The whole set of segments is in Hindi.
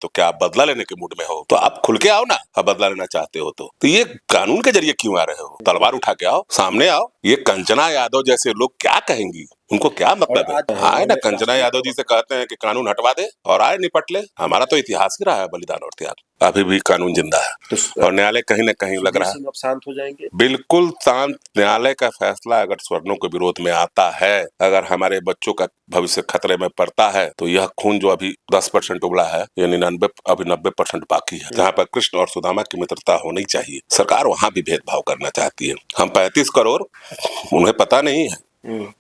तो क्या आप बदला लेने के मूड में हो? तो आप खुल के आओ ना, आप बदला लेना चाहते हो तो ये कानून के जरिए क्यों आ रहे हो? तलवार उठा के आओ, सामने आओ। ये कंचना यादव जैसे लोग क्या कहेंगी? उनको क्या मतलब है? आए ना कंचना यादव जी से कहते हैं कि कानून हटवा दे और आए निपट ले। हमारा तो इतिहास ही रहा है बलिदान और त्याग, अभी भी कानून जिंदा है और न्यायालय कहीं न कहीं लग रहा है अब शांत हो जाएंगे। बिल्कुल शांत। न्यायालय का फैसला अगर स्वर्णों के विरोध में आता है, अगर हमारे बच्चों का भविष्य खतरे में पड़ता है, तो यह खून जो अभी 10% उबला है, ये 99 अभी 90% बाकी है। जहाँ पर कृष्ण और सुदामा की मित्रता होनी चाहिए, सरकार वहाँ भी भेदभाव करना चाहती है। हम 35 करोड़, उन्हें पता नहीं है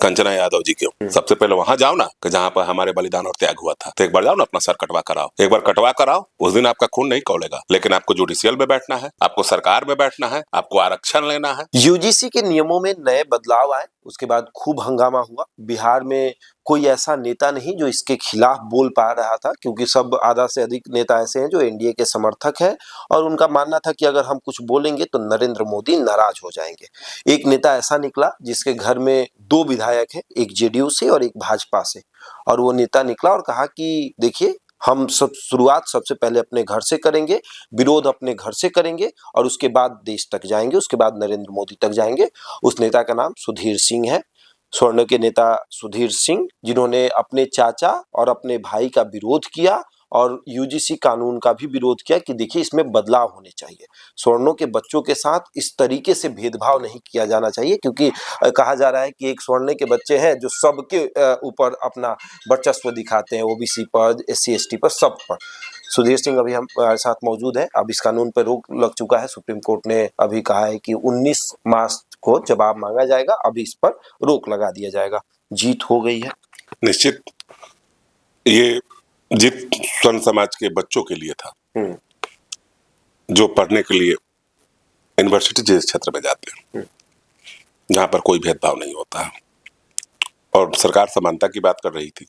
कंचना यादव जी क्यों। सबसे पहले वहां जाओ ना कि जहाँ पर हमारे बलिदान और त्याग हुआ था, तो एक बार जाओ ना, अपना सर कटवा कर आओ। एक बार कटवा कर आओ, उस दिन आपका खून नहीं खौलेगा। लेकिन आपको जुडिशियल में बैठना है, आपको सरकार में बैठना है, आपको आरक्षण लेना है। यूजीसी के नियमों में नए बदलाव आए, उसके बाद खूब हंगामा हुआ। बिहार में कोई ऐसा नेता नहीं जो इसके खिलाफ बोल पा रहा था, क्योंकि सब आधा से अधिक नेता ऐसे हैं जो एनडीए के समर्थक हैं और उनका मानना था कि अगर हम कुछ बोलेंगे तो नरेंद्र मोदी नाराज हो जाएंगे। एक नेता ऐसा निकला जिसके घर में 2 विधायक हैं, एक जेडीयू से और एक भाजपा से, और वो नेता निकला और कहा कि देखिए, हम सब शुरुआत सबसे पहले अपने घर से करेंगे, विरोध अपने घर से करेंगे और उसके बाद देश तक जाएंगे, उसके बाद नरेंद्र मोदी तक जाएंगे। उस नेता का नाम सुधीर सिंह है, स्वर्ण के नेता सुधीर सिंह, जिन्होंने अपने चाचा और अपने भाई का विरोध किया और यूजीसी कानून का भी विरोध किया कि देखिए, इसमें बदलाव होने चाहिए। स्वर्णों के बच्चों के साथ इस तरीके से भेदभाव नहीं किया जाना चाहिए, क्योंकि कहा जा रहा है कि एक स्वर्ण के बच्चे हैं जो सबके ऊपर अपना वर्चस्व दिखाते हैं, ओबीसी पर, एससी एसटी पर, सब पर। सुधीर सिंह अभी हमारे साथ मौजूद है। अब इस कानून पर रोक लग चुका है, सुप्रीम कोर्ट ने अभी कहा है कि 19 मार्च को जवाब मांगा जाएगा, अभी इस पर रोक लगा दिया जाएगा। जीत हो गई है निश्चित। ये जीत स्वर्ण समाज के बच्चों के लिए था, जो पढ़ने के लिए यूनिवर्सिटी जैसे क्षेत्र में जाते हैं, जहां पर कोई भेदभाव नहीं होता है और सरकार समानता की बात कर रही थी,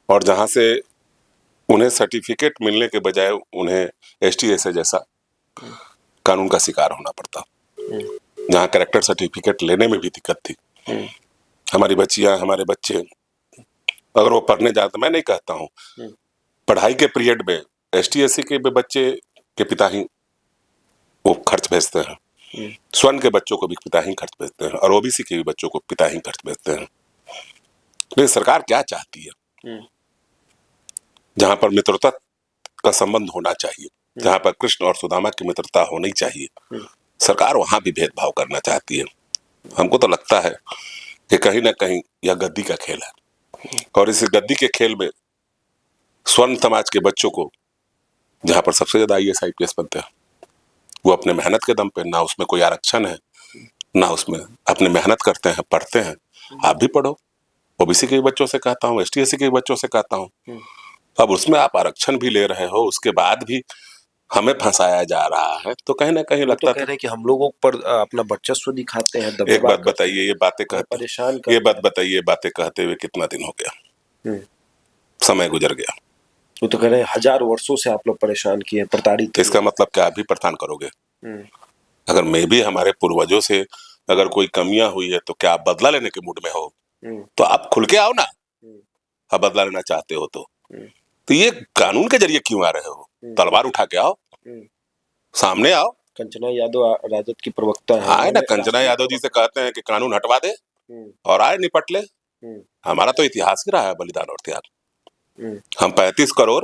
और जहां से उन्हें सर्टिफिकेट मिलने के बजाय उन्हें एसटी एसए जैसा कानून का शिकार होना पड़ता, जहां कैरेक्टर सर्टिफिकेट लेने में भी दिक्कत थी। हमारी बच्चियां, हमारे बच्चे अगर वो पढ़ने जाते, मैं नहीं कहता हूँ, पढ़ाई के पीरियड में एसटी एससी के बच्चे के पिता ही वो खर्च भेजते हैं, स्वर्ण के बच्चों को भी पिता ही खर्च भेजते हैं और ओबीसी के भी बच्चों को पिता ही खर्च भेजते हैं। लेकिन सरकार क्या चाहती है? जहां पर मित्रता का संबंध होना चाहिए, जहां पर कृष्ण और सुदामा की मित्रता होनी चाहिए, सरकार वहां भी भेदभाव करना चाहती है। हमको तो लगता है कि कहीं ना कहीं यह गद्दी का खेल है और इस गद्दी के खेल में स्वर्ण समाज के बच्चों को, जहां पर सबसे ज्यादा आईएएस आईपीएस बनते हैं, वो अपने मेहनत के दम पे, ना उसमें कोई आरक्षण है, ना उसमें अपने मेहनत करते हैं, पढ़ते हैं। आप भी पढ़ो, ओबीसी के बच्चों से कहता हूँ, एसटी एससी के बच्चों से कहता हूँ। अब उसमें आप आरक्षण भी ले रहे हो, उसके बाद भी हमें फंसाया जा रहा है, तो कहीं ना कहीं लगता है कि हम लोगों पर अपना वर्चस्व दिखाते हैं। एक बात बताइए, ये बातें कहते, ये बात बताइए, बातें कहते हुए कितना दिन हो गया, समय गुजर गया। वो तो कह रहे हैं 1000 वर्षों से आप लोग परेशान किए, प्रताड़ित। तो इसका मतलब क्या अभी प्रस्थान करोगे? अगर मैं भी हमारे पूर्वजों से अगर कोई कमियां हुई है, तो क्या आप बदला लेने के मूड में हो? तो आप खुल के आओ ना, आप बदला लेना चाहते हो तो ये कानून के जरिए क्यों आ रहे हो? तलवार उठा के आओ, सामने आओ। कंचना यादव राजद की प्रवक्ता है, आए ना कंचना यादव जी से कहते हैं कि कानून हटवा दे और आए निपट ले। हमारा तो इतिहास ही रहा है बलिदान और त्याग। हम 35 करोड़,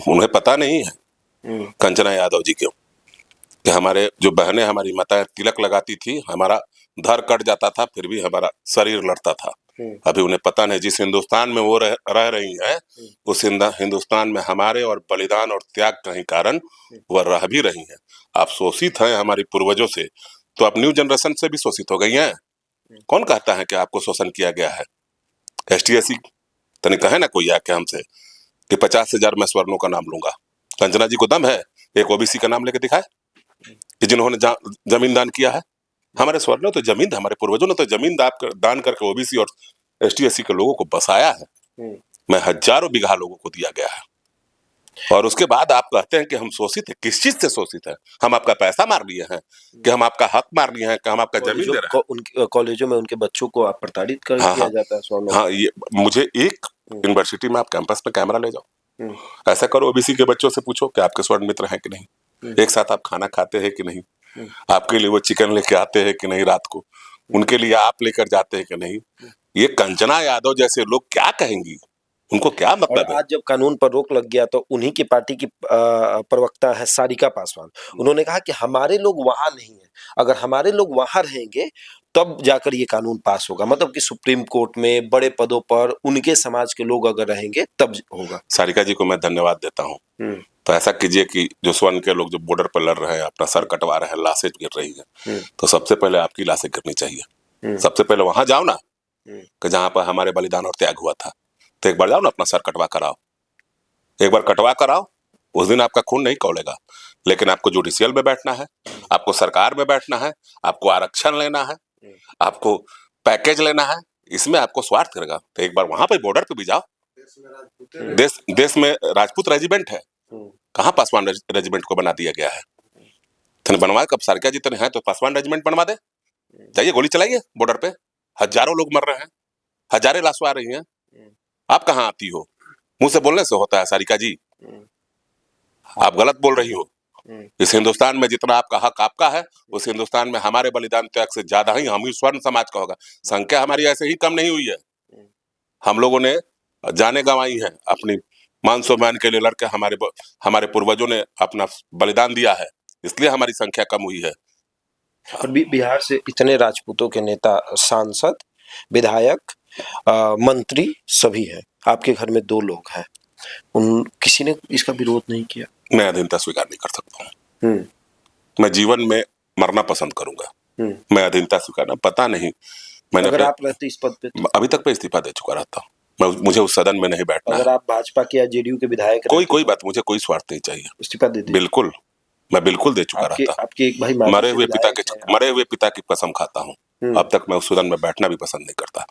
उन्हें पता नहीं है कंचना यादव जी क्यों, कि हमारे जो बहनें, हमारी माताएं तिलक लगाती थी, हमारा धर कट जाता था, फिर भी हमारा शरीर लड़ता था। अभी उन्हें पता नहीं, जिस हिंदुस्तान में वो रह रही है, उस हिंदुस्तान में हमारे और बलिदान और त्याग का ही कारण वह रह भी रही हैं। आप शोषित हैं हमारी पूर्वजों से, तो आप न्यू जनरेशन से भी शोषित हो गई हैं। कौन कहता है कि आपको शोषण किया गया है? एसटी एससी तनिक कहे ना कोई आके हमसे कि 50,000 मैं स्वर्णों का नाम लूंगा। कंचना जी को दम है एक ओबीसी का नाम लेके दिखाए कि जिन्होंने जमीन दान किया है? हमारे स्वर्ण तो जमीन, हमारे पूर्वजों ने तो जमीन दान करके ओबीसी और एसटी एससी के लोगों को बसाया है। मैं हजारों बीघा लोगों को दिया गया है, और उसके बाद आप कहते हैं कि हम शोषित है। किस चीज से शोषित है? हम आपका पैसा मार लिए हैं कि हम आपका हक मार लिए हैं कि हम आपका जमीन दे रहे हैं? उनके कॉलेजों में उनके बच्चों को आप प्रताड़ित कर दिया जाता है। हाँ, ये मुझे एक यूनिवर्सिटी में आप कैंपस में कैमरा ले जाओ, ऐसा करो, ओबीसी के बच्चों से पूछो कि आपके स्वर्ण मित्र हैं कि नहीं, एक साथ आप खाना खाते हैं कि नहीं, आपके लिए वो चिकन लेके आते हैं कि नहीं रात को, उनके लिए आप लेकर जाते हैं कि नहीं। ये कंचना यादव जैसे लोग क्या कहेंगी, उनको क्या और मतलब है। आज जब कानून पर रोक लग गया तो उन्हीं की पार्टी की प्रवक्ता है सारिका पासवान, उन्होंने कहा कि हमारे लोग वहां नहीं है, अगर हमारे लोग वहां रहेंगे तब जाकर ये कानून पास होगा, मतलब कि सुप्रीम कोर्ट में बड़े पदों पर उनके समाज के लोग अगर रहेंगे तब होगा। सारिका जी को मैं धन्यवाद देता हूँ। तो ऐसा कीजिए कि जो स्वर्ण के लोग जो बॉर्डर पर लड़ रहे हैं, अपना सर कटवा रहे हैं, लाशें गिर रही हैं, तो सबसे पहले आपकी लाशें गिरनी चाहिए। सबसे पहले वहां जाओ ना, कि जहां पर हमारे बलिदान और त्याग हुआ था, तो एक बार जाओ ना, अपना सर कटवा कर आओ, एक बार कटवा कर आओ। उस दिन आपका खून नहीं खौलेगा, लेकिन आपको जुडिशियल में बैठना है, आपको सरकार में बैठना है, आपको आरक्षण लेना है, आपको पैकेज लेना है, इसमें आपको स्वार्थ करेगा। तो एक बार वहां पर बॉर्डर पे भी जाओ। देश में राजपूत रेजिमेंट है, कहाँ पासवान रेजिमेंट को बना दिया गया है। तने बनवा, कब सारिका जी तने हैं तो पासवान रेजिमेंट बनवा दे, जाइए गोली चलाइए बॉर्डर पे, हजारों लोग मर रहे हैं, हजारें लाशें आ रही हैं, आप कहाँ आती हो। मुंह से बोलने से होता है सारिका जी, आप गलत बोल रही हो। इस हिंदुस्तान में जितना आपका हक आपका है, उस हिंदुस्तान में हमारे बलिदान त्याग से ज्यादा ही हम ही स्वर्ण समाज का होगा। संख्या हमारी ऐसे ही कम नहीं हुई है, हम लोगों ने जाने गंवाई है, अपनी मान सम्मान के लिए लड़के हमारे पूर्वजों ने अपना बलिदान दिया है, इसलिए हमारी संख्या कम हुई है। और बिहार से इतने राजपूतों के नेता, सांसद, विधायक, मंत्री सभी है, आपके घर में 2 लोग हैं, उन किसी ने इसका विरोध नहीं किया। मैं अधीनता स्वीकार नहीं कर सकता हूँ, मैं जीवन में मरना पसंद करूंगा, मैं अधीनता स्वीकार, पता नहीं मैंने अगर आप रहते इस पद पे तो? अभी तक मैं इस्तीफा दे चुका रहता हूँ, मुझे उस सदन में नहीं बैठना। अगर आप भाजपा के या जेडीयू के विधायक कोई बात, मुझे कोई स्वार्थ नहीं चाहिए, इस्तीफा दे दीजिए। बिल्कुल, मैं बिल्कुल दे चुका रहता। आपके एक भाई मरे हुए पिता की कसम खाता हूँ, अब तक मैं उस सदन में बैठना भी पसंद नहीं करता।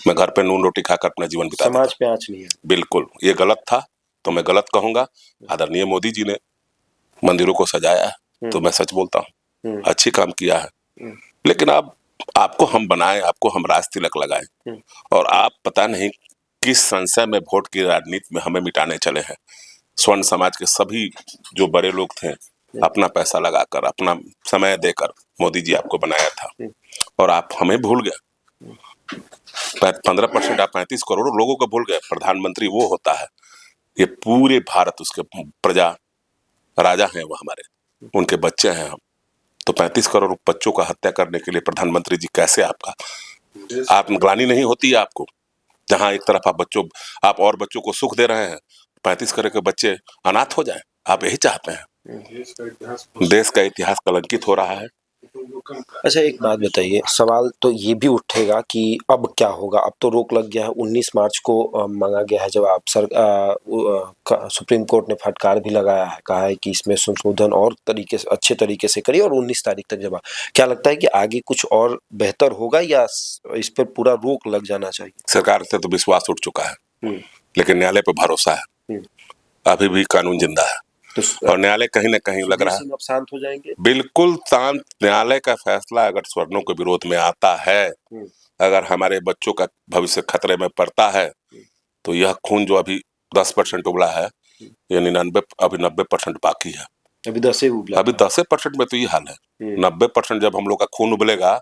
मैं घर पे नून रोटी खाकर अपना जीवन बिता समाज पे आँच नहीं है। बिल्कुल, ये गलत था तो मैं गलत कहूंगा। आदरणीय मोदी जी ने मंदिरों को सजाया है तो मैं सच बोलता हूँ, अच्छी काम किया है, लेकिन अब आपको हम बनाए, आपको हम राज तिलक लगाए, और आप पता नहीं किस संशय में वोट की राजनीति में हमें मिटाने चले हैं। स्वर्ण समाज के सभी जो बड़े लोग थे, अपना पैसा लगाकर, अपना समय देकर मोदी जी आपको बनाया था, और आप हमें भूल गए। 15% आप 35 करोड़ लोगों को भूल गए। प्रधानमंत्री वो होता है, ये पूरे भारत उसके प्रजा राजा हैं, वो हमारे, उनके बच्चे हैं हम। तो 35 करोड़ बच्चों का हत्या करने के लिए प्रधानमंत्री जी कैसे आप ग्लानि नहीं होती है आपको, जहां एक तरफ आप और बच्चों को सुख दे रहे हैं, 35 करोड़ के बच्चे अनाथ हो जाएं, आप यही चाहते हैं। देश का इतिहास कलंकित हो रहा है। अच्छा, एक बात बताइए, सवाल तो ये भी उठेगा कि अब क्या होगा। अब तो रोक लग गया है, 19 मार्च को मांगा गया है जवाब। सुप्रीम कोर्ट ने फटकार भी लगाया है, कहा है कि इसमें संशोधन और अच्छे तरीके से करिए और 19 तारीख तक जवाब। क्या लगता है कि आगे कुछ और बेहतर होगा या इस पर पूरा रोक लग जाना चाहिए? सरकार से तो विश्वास उठ चुका है, लेकिन न्यायालय पर भरोसा है, अभी भी कानून जिंदा है, और न्यायालय कहीं ना कहीं लग रहा है अब शांत हो जाएंगे। बिल्कुल शांत। न्यायालय का फैसला अगर स्वर्णों के विरोध में आता है, अगर हमारे बच्चों का भविष्य खतरे में पड़ता है, तो यह खून जो अभी 10% उबला है, ये 99 अभी 90% बाकी है। अभी 10% में तो ये हाल है। 90% जब हम लोग का खून उबलेगा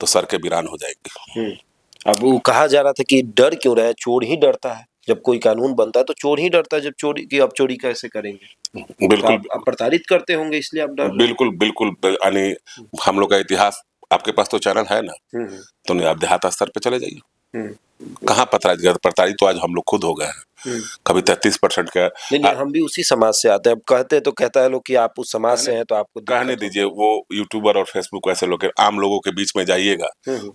तो सर के वीरान हो जाएंगे। अब वो कहा जा रहा था कि डर क्यों रहा है, चोर ही डरता है। जब कोई कानून बनता है तो चोर ही डरता है, जब चोरी की, अब चोरी कैसे करेंगे। बिल्कुल, तो आप प्रताड़ित करते होंगे इसलिए आप डर। बिल्कुल यानी हम लोग का इतिहास, आपके पास तो चैनल है ना, तो आप देहात स्तर पे चले जाइए, कहाँ प्रताड़ित तो आज हम लोग खुद हो गए हैं। कभी 33% का नहीं, हम भी उसी समाज से आते हैं। अब कहते तो कहता है लोग कि आप उस समाज से हैं तो आपको कहने दीजिए। वो यूट्यूबर और फेसबुक वैसे लोग, आम लोगों के बीच में जाइएगा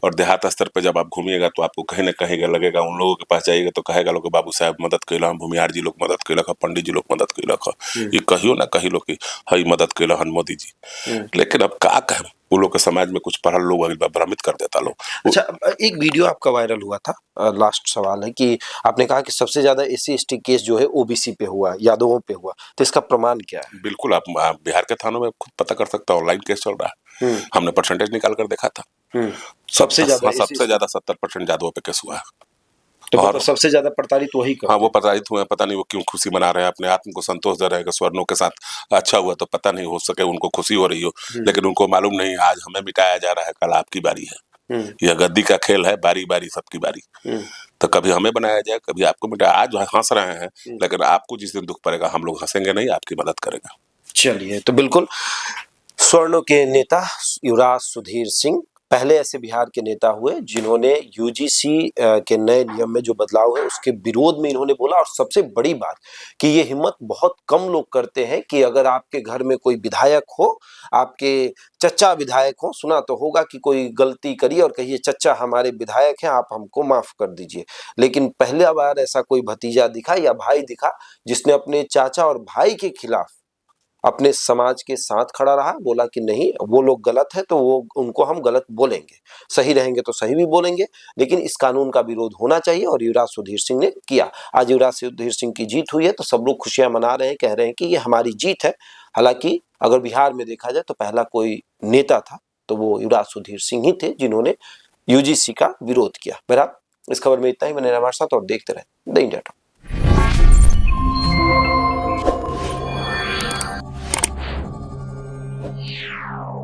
और देहात स्तर पे जब आप घूमिएगा तो आपको कहीं ना कहीं लगेगा, उन लोगों के पास जाइएगा तो कहेगा लोग बाबू साहब मदद कैला, भूमिहार जी लोग मदद कैलक, पंडित जी लोग मदद कैलक, ये कहियो ना कही लोग हई मदद कैला हन मोदी जी। लेकिन अब का कहें, वो लोग के समाज में कुछ पढ़ल लोग भ्रमित कर देता लोग। अच्छा, एक वीडियो आपका वायरल हुआ था, लास्ट सवाल है कि आपने कहा कि सबसे ज्यादा SC/ST केस जो है OBC पे हुआ, यादवों पे हुआ, तो इसका प्रमाण क्या है? बिल्कुल, आप बिहार के थानों में खुद पता कर सकते हैं, ऑनलाइन केस चल रहा है, हमने परसेंटेज निकाल कर देखा था। सबसे ज्यादा 70% यादवों पे केस हुआ है। तो और मतलब सबसे ज्यादा प्रताड़ित वही हाँ, कर। वो प्रताड़ित हुए हैं, पता नहीं वो क्यों खुशी मना रहे हैं, अपने आत्म को संतोष दे रहे हैं कि स्वर्णों के साथ अच्छा हुआ, तो पता नहीं, हो सके उनको खुशी हो रही हो, लेकिन उनको मालूम नहीं आज हमें मिटाया जा रहा है, कल आपकी बारी है। यह गद्दी का खेल है, बारी बारी सबकी बारी। तो कभी हमें बनाया जाए, कभी आपको मिटाया। आज हंस रहे हैं, लेकिन आपको जिस दिन दुख पड़ेगा हम लोग हंसेंगे नहीं, आपकी मदद करेंगे। चलिए, तो बिल्कुल स्वर्णों के नेता युवराज सुधीर सिंह पहले ऐसे बिहार के नेता हुए जिन्होंने यूजीसी के नए नियम में जो बदलाव है उसके विरोध में इन्होंने बोला। और सबसे बड़ी बात कि ये हिम्मत बहुत कम लोग करते हैं कि अगर आपके घर में कोई विधायक हो, आपके चचा विधायक हो, सुना तो होगा कि कोई गलती करी और कहिए चचा हमारे विधायक हैं, आप हमको माफ कर दीजिए। लेकिन पहला बार ऐसा कोई भतीजा दिखा या भाई दिखा जिसने अपने चाचा और भाई के खिलाफ अपने समाज के साथ खड़ा रहा, बोला कि नहीं वो लोग गलत है तो वो उनको हम गलत बोलेंगे, सही रहेंगे तो सही भी बोलेंगे, लेकिन इस कानून का विरोध होना चाहिए। और युवराज सुधीर सिंह ने किया। आज युवराज सुधीर सिंह की जीत हुई है तो सब लोग खुशियां मना रहे हैं, कह रहे हैं कि ये हमारी जीत है। हालांकि अगर बिहार में देखा जाए तो पहला कोई नेता था तो वो युवराज सुधीर सिंह ही थे जिन्होंने यूजीसी का विरोध किया। बहरहाल इस खबर में इतना ही। बने हमारे साथ और देखते रहे द इंडिया टॉक। Yeah.